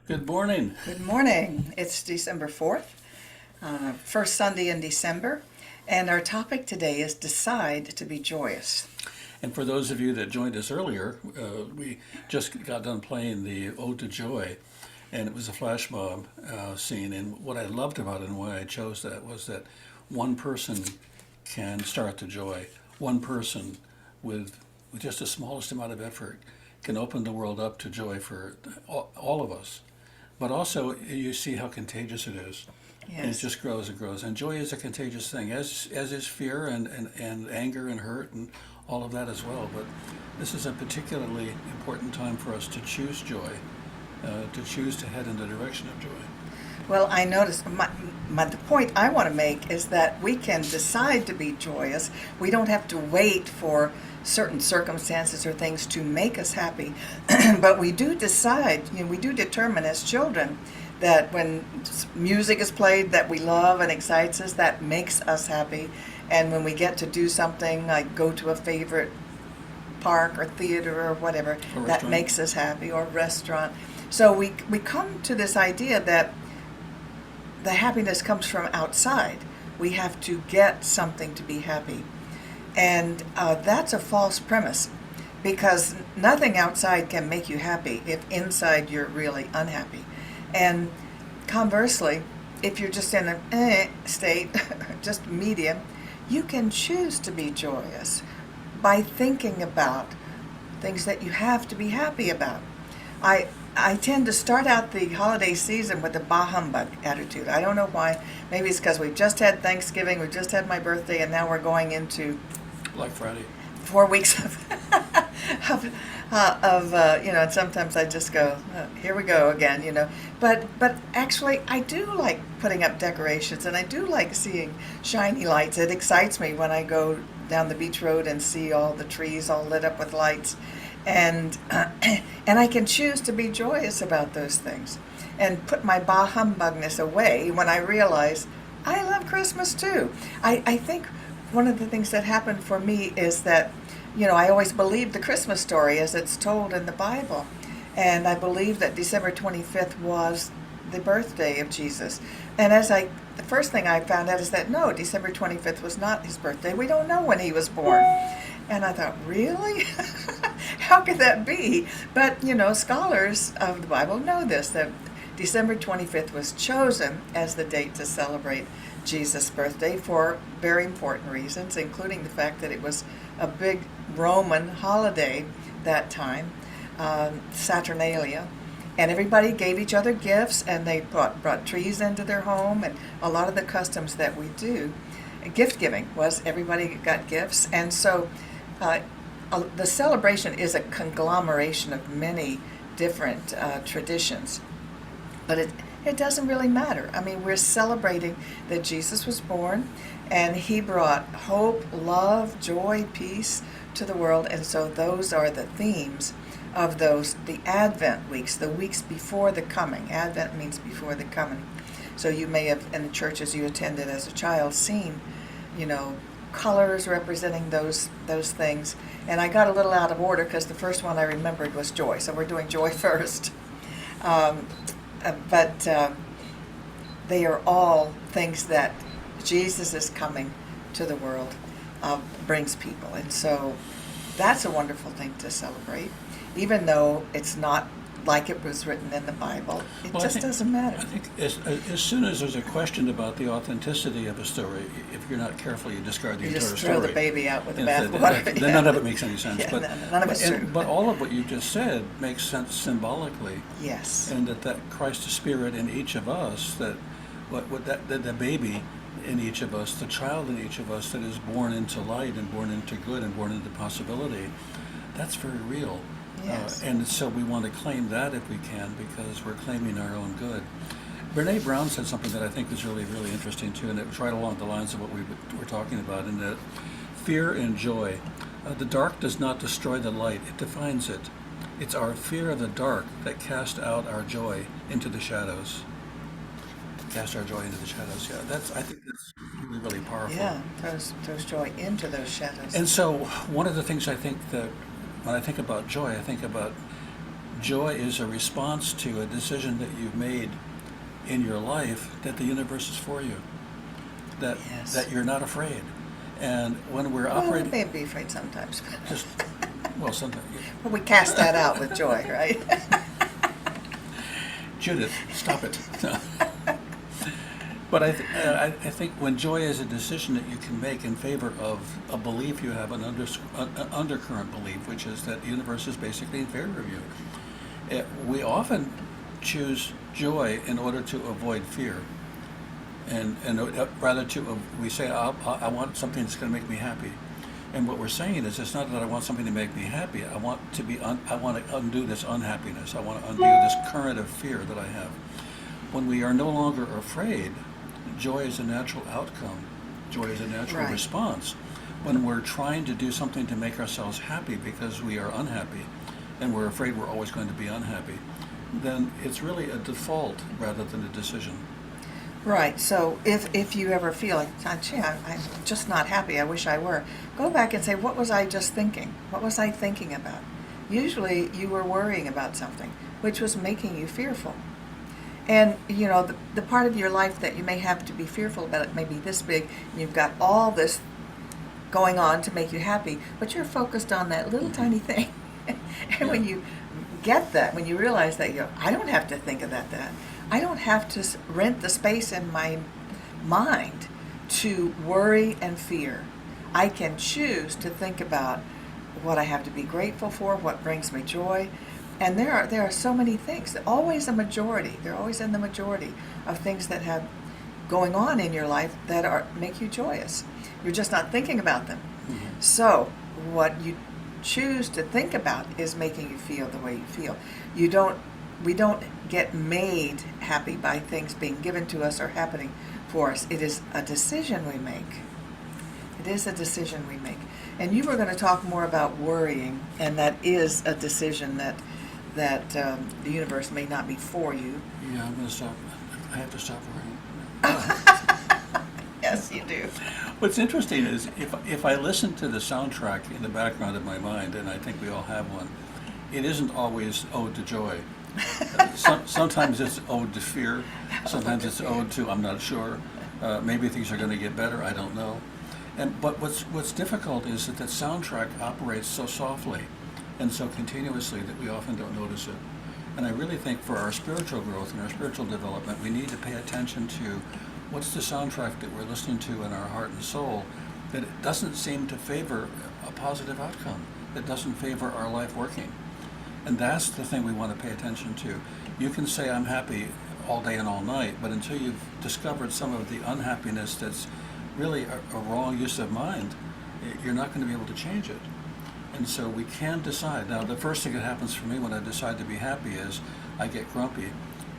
Good morning. Good morning. It's December 4th, first Sunday in December, and our topic today is Decide to be Joyous. And for those of you that joined us earlier, we just got done playing the Ode to Joy, and it was a flash mob scene. And what I loved about it and why I chose that was that one person can start the joy. One person with just the smallest amount of effort can open the world up to joy for all of us. But also, you see how contagious it is. And it Yes. just grows and grows. And joy is a contagious thing, as is fear and anger and hurt and all of that as well. But this is a particularly important time for us to choose joy, to choose to head in the direction of joy. Well, I noticed the point I want to make is that we can decide to be joyous. We don't have to wait for certain circumstances or things to make us happy, but we do decide, we do determine as children that when music is played that we love and excites us, that makes us happy. And when we get to do something like go to a favorite park or theater or whatever, Or that restaurant. makes us happy, or restaurant. So we come to this idea that the happiness comes from outside. We have to get something to be happy. And that's a false premise because nothing outside can make you happy if inside you're really unhappy. And conversely, if you're just in a state, just medium, you can choose to be joyous by thinking about things that you have to be happy about. I I tend to start out the holiday season with a bah humbug attitude. I don't know why. Maybe it's because we've just had Thanksgiving, we've just had my birthday, and now we're going into Like Friday. 4 weeks of and sometimes I just go, here we go again, But actually, I do like putting up decorations, and I do like seeing shiny lights. It excites me when I go down the beach road and see all the trees all lit up with lights, and and I can choose to be joyous about those things, and put my bah humbugness away when I realize I love Christmas too. I think one of the things that happened for me is that, I always believed the Christmas story as it's told in the Bible. And I believed that December 25th was the birthday of Jesus. And the first thing I found out is that no, December 25th was not his birthday. We don't know when he was born. And I thought, really? How could that be? But, scholars of the Bible know this, that December 25th was chosen as the date to celebrate Jesus' birthday for very important reasons, including the fact that it was a big Roman holiday that time, Saturnalia, and everybody gave each other gifts, and they brought trees into their home, and a lot of the customs that we do. Gift giving was everybody got gifts, and so the celebration is a conglomeration of many different traditions. But it doesn't really matter. I mean, we're celebrating that Jesus was born, and he brought hope, love, joy, peace to the world. And so those are the themes of the Advent weeks, the weeks before the coming. Advent means before the coming. So you may have, in the churches you attended as a child, seen, colors representing those things. And I got a little out of order because the first one I remembered was joy. So we're doing joy first. But they are all things that Jesus is coming to the world brings people. And so that's a wonderful thing to celebrate, even though it's not like it was written in the Bible. It Well, just doesn't matter. I think as soon as there's a question about the authenticity of a story, if you're not careful, you discard the You entire just story. throw the baby out with the And bathwater. then none of it makes any sense. Yeah, but none of it's but, true. but all of what you just said makes sense symbolically, Yes. and that Christ Spirit in each of us, that the baby in each of us, the child in each of us that is born into light and born into good and born into possibility, that's very real. Yes. And so we want to claim that if we can, because we're claiming our own good. Brene Brown said something that I think is really, really interesting too, and it was right along the lines of what we were talking about, in that fear and joy. The dark does not destroy the light, it defines it. It's our fear of the dark that cast out our joy into the shadows. Cast our joy into the shadows. Yeah, I think that's really, really powerful. Yeah, throws joy into those shadows. And so one of the things I think that when I think about joy, I think about joy is a response to a decision that you've made in your life that the universe is for you, that Yes. that you're not afraid. And when we're Well, we operating, may be afraid sometimes. just well, sometimes But we cast that out with joy, right? Judith, stop it. But I think when joy is a decision that you can make in favor of a belief you have, an undercurrent belief, which is that the universe is basically in favor of you, we often choose joy in order to avoid fear. And rather we say, I want something that's going to make me happy. And what we're saying is, it's not that I want something to make me happy. I want to undo this unhappiness. I want to undo this current of fear that I have. When we are no longer afraid, joy is a natural outcome. Joy is a natural Right. response. When we're trying to do something to make ourselves happy because we are unhappy, and we're afraid we're always going to be unhappy, then it's really a default rather than a decision. Right. So if you ever feel like, gee, I'm just not happy, I wish I were, go back and say, what was I just thinking? What was I thinking about? Usually you were worrying about something, which was making you fearful. And, you know, the part of your life that you may have to be fearful about, it may be this big, and you've got all this going on to make you happy, but you're focused on that little tiny thing. And when you get that, when you realize that, you go, I don't have to think about that. I don't have to rent the space in my mind to worry and fear. I can choose to think about what I have to be grateful for, what brings me joy. And there are so many things, always a majority. They're always in the majority of things that have going on in your life that make you joyous. You're just not thinking about them. Mm-hmm. So what you choose to think about is making you feel the way you feel. We don't get made happy by things being given to us or happening for us. It is a decision we make. It is a decision we make. And you were going to talk more about worrying, and that is a decision that the universe may not be for you. Yeah, I'm going to stop. I have to stop worrying. Yes, you do. What's interesting is if I listen to the soundtrack in the background of my mind, and I think we all have one, it isn't always ode to joy. Sometimes it's ode to fear. Sometimes it's ode to I'm not sure. Maybe things are going to get better. I don't know. But what's difficult is that soundtrack operates so softly and so continuously that we often don't notice it. And I really think for our spiritual growth and our spiritual development, we need to pay attention to what's the soundtrack that we're listening to in our heart and soul that it doesn't seem to favor a positive outcome, that doesn't favor our life working. And that's the thing we want to pay attention to. You can say I'm happy all day and all night, but until you've discovered some of the unhappiness that's really a wrong use of mind, you're not going to be able to change it. And so we can decide. Now, the first thing that happens for me when I decide to be happy is I get grumpy.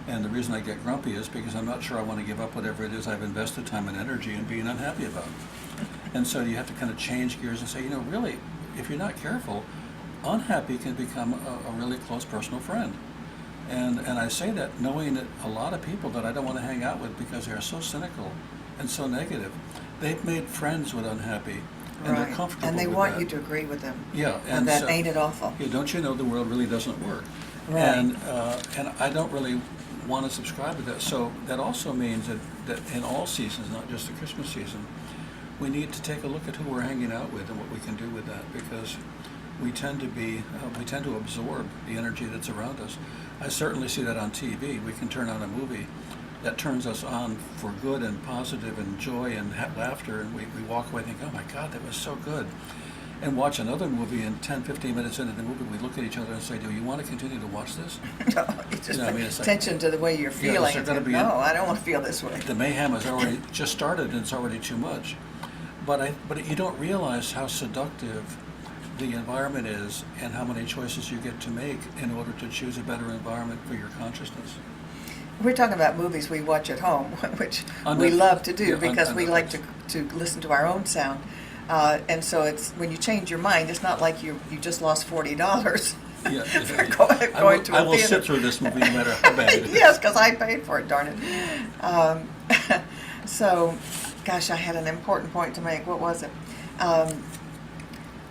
And the reason I get grumpy is because I'm not sure I want to give up whatever it is I've invested time and energy in being unhappy about. And so you have to kind of change gears and say, you know, really, if you're not careful, unhappy can become a really close personal friend. And I say that knowing that a lot of people that I don't want to hang out with because they are so cynical and so negative, they've made friends with unhappy, and Right. they're comfortable And they with want that. you to agree with them. Yeah, And that ain't it awful? Yeah, don't you know the world really doesn't work? Right. And I don't really want to subscribe to that. So that also means that in all seasons, not just the Christmas season, we need to take a look at who we're hanging out with and what we can do with that, because we tend to absorb the energy that's around us. I certainly see that on TV. We can turn on a movie that turns us on for good and positive and joy and laughter, and we walk away and think, oh my God, that was so good. And watch another movie, and 10, 15 minutes into the movie, we look at each other and say, do you want to continue to watch this? No, it's just I mean, it's like, attention to the way you're Yeah, feeling. is there gonna be No, I don't want to feel this way. the mayhem has already just started and it's already too much. But you don't realize how seductive the environment is and how many choices you get to make in order to choose a better environment for your consciousness. We're talking about movies we watch at home, which On we Netflix. love to do Yeah, because on we like Netflix. to listen to our own sound. And so it's when you change your mind, it's not like you just lost $40 Yeah, for going I will, to a I will theater. sit through this movie no matter how bad it is. Yes, because I paid for it, darn it. So, gosh, I had an important point to make. What was it?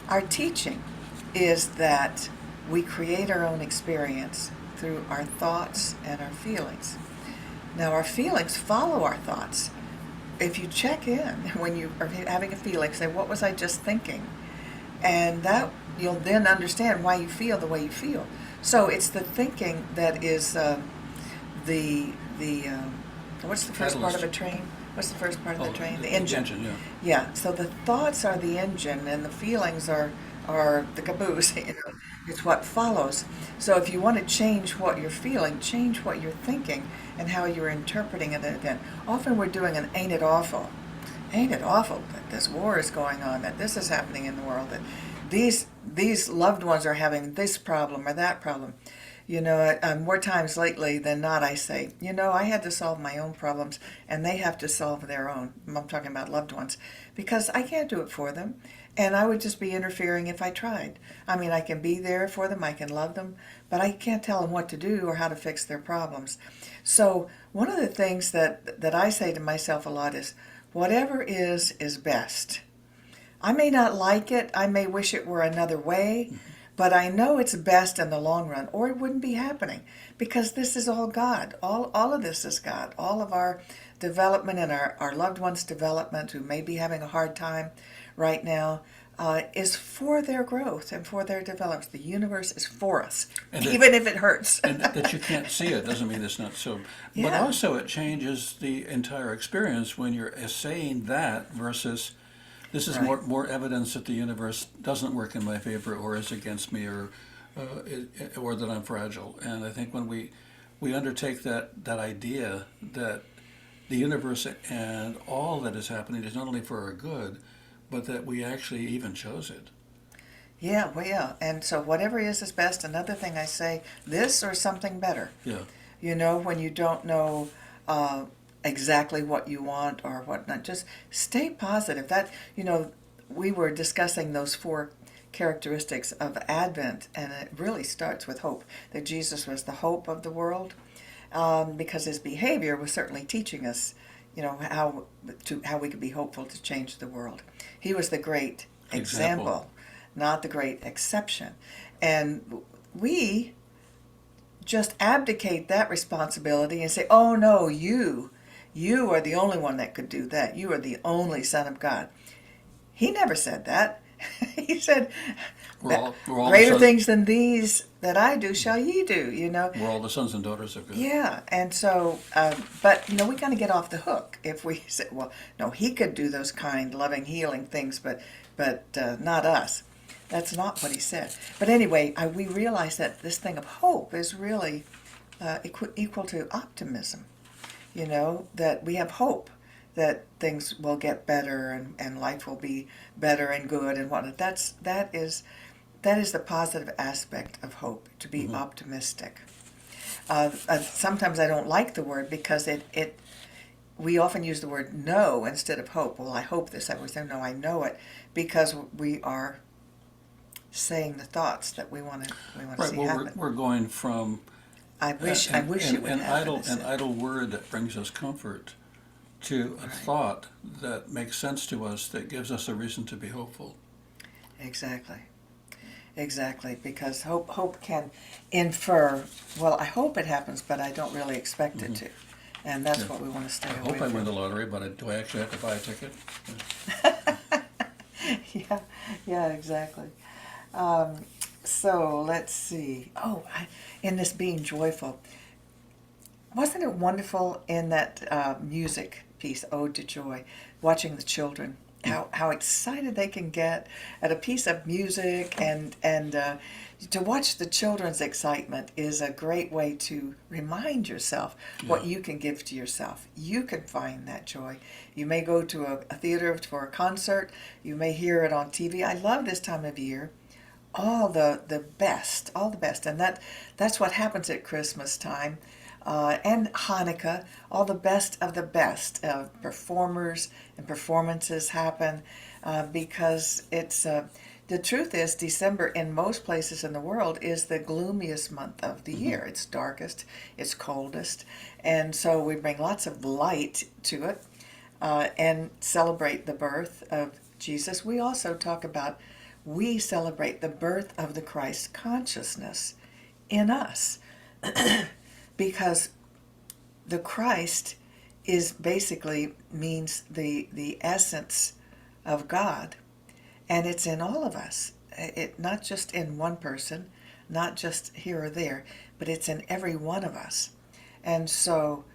Our teaching is that we create our own experience through our thoughts and our feelings. Now, our feelings follow our thoughts. If you check in when you are having a feeling, say, what was I just thinking? And that you'll then understand why you feel the way you feel. So it's the thinking that is the what's the first part of a train? What's the first part of the train? The engine. Yeah. Yeah. So the thoughts are the engine, and the feelings are the caboose. You know, it's what follows. So if you want to change what you're feeling, change what you're thinking, and how you're interpreting an event. Often we're doing an "ain't it awful." Ain't it awful that this war is going on, that this is happening in the world, that these loved ones are having this problem or that problem. You know, more times lately than not, I say, you know, I had to solve my own problems, and they have to solve their own. I'm talking about loved ones, because I can't do it for them, and I would just be interfering if I tried. I mean, I can be there for them, I can love them, but I can't tell them what to do or how to fix their problems. So one of the things that I say to myself a lot is, whatever is best. I may not like it, I may wish it were another way, but I know it's best in the long run, or it wouldn't be happening, because this is all God. All of this is God. All of our development and our loved ones' development, who may be having a hard time right now, is for their growth and for their development. The universe is for us, And even if it hurts. and that you can't see it doesn't mean it's not so. But Yeah. also, it changes the entire experience when you're saying that versus this is Right. more evidence that the universe doesn't work in my favor or is against me or that I'm fragile. And I think when we undertake that idea that the universe and all that is happening is not only for our good, but that we actually even chose it. Yeah, well, yeah. And so whatever is best. Another thing I say, this or something better. Yeah. You know, when you don't know uh, exactly what you want or whatnot, just stay positive. That, you know, we were discussing those four characteristics of Advent, and it really starts with hope. That Jesus was the hope of the world, because his behavior was certainly teaching us, you know, how we could be hopeful to change the world. He was the great example, not the great exception. And we just abdicate that responsibility and say, oh no, you are the only one that could do that. You are the only Son of God. He never said that. He said, We're all greater things than these that I do shall ye do, you know. we're all the sons and daughters of God. Yeah, and so, but, you know, we kind of get off the hook if we say, well, no, he could do those kind, loving, healing things, but not us. That's not what he said. But anyway, we realize that this thing of hope is really equal to optimism. You know, that we have hope that things will get better and life will be better and good and whatnot. That is the positive aspect of hope, to be optimistic. Sometimes I don't like the word because we often use the word know instead of hope. Well, I hope this. I would say, no, I know it, because we are saying the thoughts that we want to Right. see Well, happen. we're going from I wish it would an happen. idle word that brings us comfort to a thought that makes sense to us, that gives us a reason to be hopeful. Exactly, because hope can infer, well, I hope it happens, but I don't really expect it to. And that's Yeah. what we want to stay I away hope I from. win the lottery, but do I actually have to buy a ticket? Yeah, exactly. So let's see. Oh, in this being joyful, wasn't it wonderful in that music piece, Ode to Joy, watching the children, how excited they can get at a piece of music, and to watch the children's excitement is a great way to remind yourself what you can give to yourself. You can find that joy. You may go to a theater for a concert. You may hear it on TV. I love this time of year. All the best, and that's what happens at Christmas time. And Hanukkah, all the best of the best performers and performances happen, because it's the truth is, December in most places in the world is the gloomiest month of the year. It's darkest, it's coldest, and so we bring lots of light to it, and celebrate the birth of Jesus. We also talk about we celebrate the birth of the Christ consciousness in us. Because the Christ is basically means the essence of God, and it's in all of us. It not just in one person, not just here or there, but it's in every one of us. And so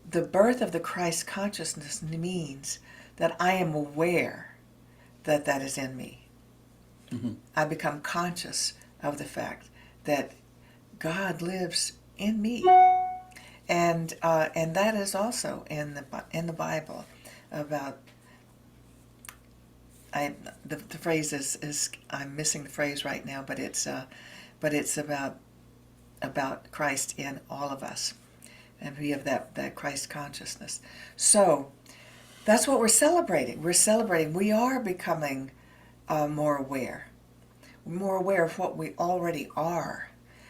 the birth of the Christ consciousness means that I am aware that that is in me. Mm-hmm. I become conscious of the fact that God lives in me, and that is also in the Bible about. The phrase is I'm missing the phrase right now, but it's about Christ in all of us, and we have that Christ consciousness. So that's what we're celebrating. We're celebrating. We are becoming more aware of what we already are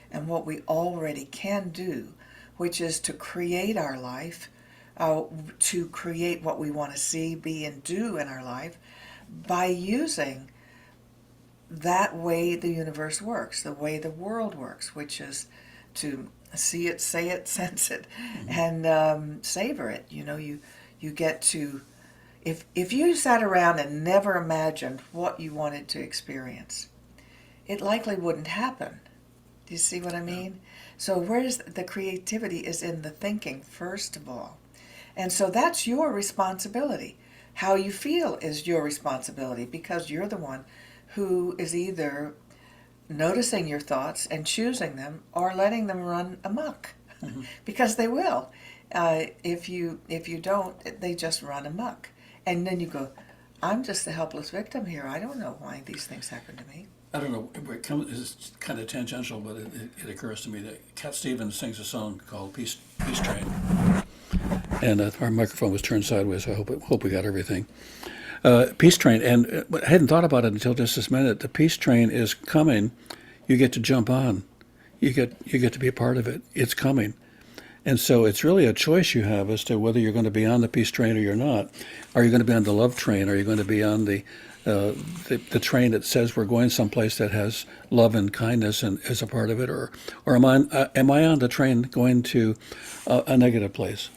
and what we already can do, which is to create our life, to create what we want to see, be, and do in our life by using that way the universe works, the way the world works, which is to see it, say it, sense it, and savor it. You get to, if you sat around and never imagined what you wanted to experience, it likely wouldn't happen. Do you see what I mean? So where's the creativity is in the thinking, first of all. And so that's your responsibility. How you feel is your responsibility, because you're the one who is either noticing your thoughts and choosing them or letting them run amok. Mm-hmm. Because they will. If you don't, they just run amok. And then you go, I'm just the helpless victim here. I don't know why these things happen to me. I don't know, it's kind of tangential, but it occurs to me that Cat Stevens sings a song called Peace Train. And our microphone was turned sideways, so I hope we got everything. Peace Train, and I hadn't thought about it until just this minute. The Peace Train is coming. You get to jump on. You get to be a part of it. It's coming. And so it's really a choice you have as to whether you're going to be on the peace train or you're not. Are you going to be on the love train? Are you going to be on the train that says we're going someplace that has love and kindness and is a part of it, or am I on the train going to a negative place?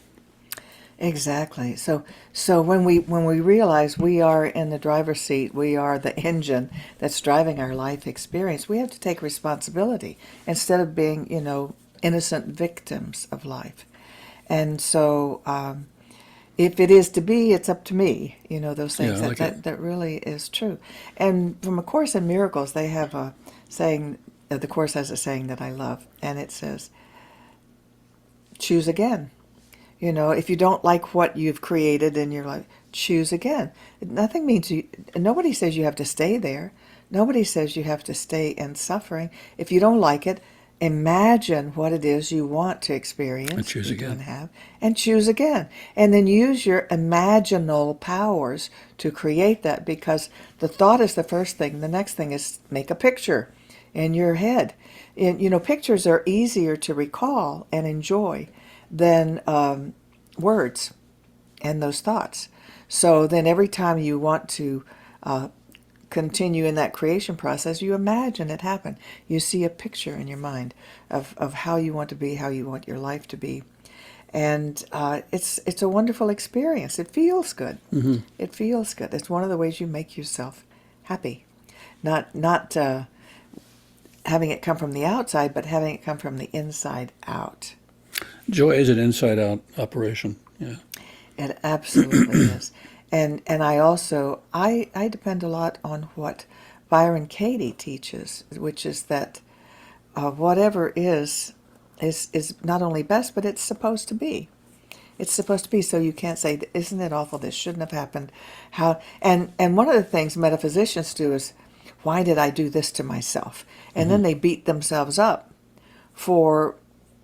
Exactly. So when we realize we are in the driver's seat, we are the engine that's driving our life experience, we have to take responsibility instead of being, innocent victims of life. And so if it is to be, it's up to me. Those things. Yeah, I like it. That really is true. And from A Course in Miracles, they have a saying. The Course has a saying that I love, and it says, "Choose again." If you don't like what you've created in your life, choose again. Nothing means nobody says you have to stay there. Nobody says you have to stay in suffering. If you don't like it, imagine what it is you want to experience. And choose again. And choose again. And then use your imaginal powers to create that, because the thought is the first thing. The next thing is make a picture in your head. And, pictures are easier to recall and enjoy than words and those thoughts. So then every time you want to continue in that creation process, you imagine it happen. You see a picture in your mind of how you want to be, how you want your life to be. And it's a wonderful experience. It feels good. Mm-hmm. It feels good. It's one of the ways you make yourself happy. Not having it come from the outside, but having it come from the inside out. Joy is an inside-out operation. Yeah, It absolutely is. And I also I depend a lot on what Byron Katie teaches, which is that whatever is not only best, but it's supposed to be. It's supposed to be. So you can't say, "Isn't it awful? This shouldn't have happened." How? And one of the things metaphysicians do is, "Why did I do this to myself?" And then they beat themselves up for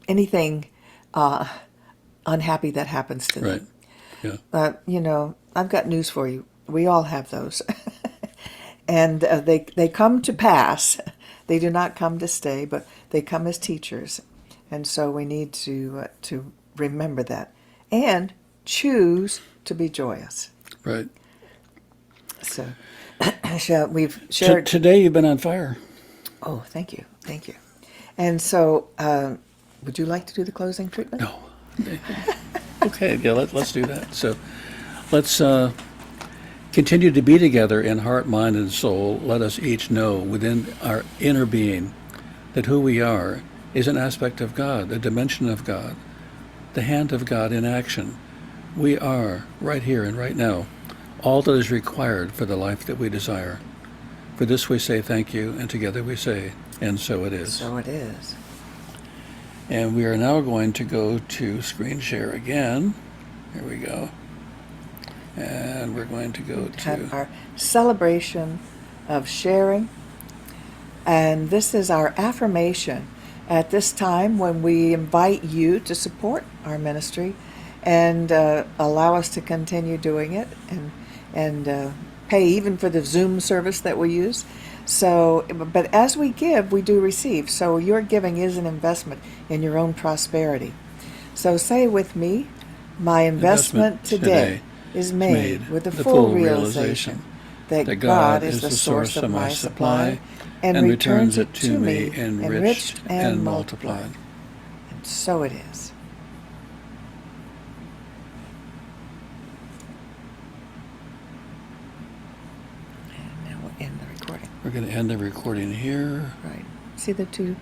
anything unhappy that happens to them. Right. Yeah. I've got news for you. We all have those. And they come to pass. They do not come to stay, but they come as teachers. And so we need to remember that and choose to be joyous. Right. We've shared. Today you've been on fire. Oh, thank you, thank you. And so, would you like to do the closing treatment? No. Okay, yeah, let's do that. So let's continue to be together in heart, mind, and soul. Let us each know within our inner being that who we are is an aspect of God, a dimension of God, the hand of God in action. We are, right here and right now, all that is required for the life that we desire. For this we say thank you, and together we say, and so it is. So it is. And we are now going to go to screen share again. Here we go. And we're going to go Have to our celebration of sharing. And this is our affirmation at this time when we invite you to support our ministry and allow us to continue doing it and pay even for the Zoom service that we use. So, but as we give, we do receive. So your giving is an investment in your own prosperity. So say with me, my investment today is made with the full realization that God is the source of my supply and returns it to me enriched and multiplied. And so it is. And now we'll end the recording. We're going to end the recording here. Right. See the two